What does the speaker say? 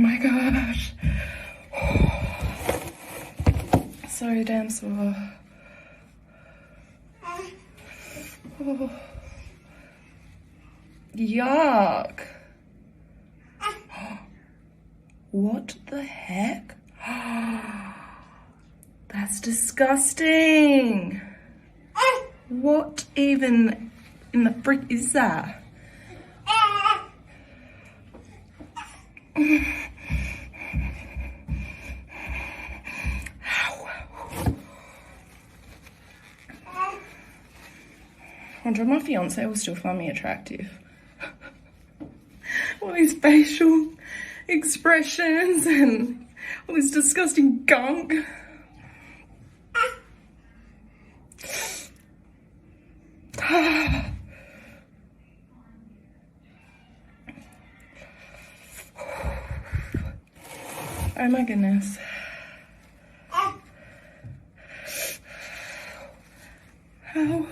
my gosh. So damn sore. Oh. Yuck. What the heck? That's disgusting. What even in the frick is that? I wonder if my fiance will still find me attractive. All these facial expressions and all this disgusting gunk. Oh my goodness. How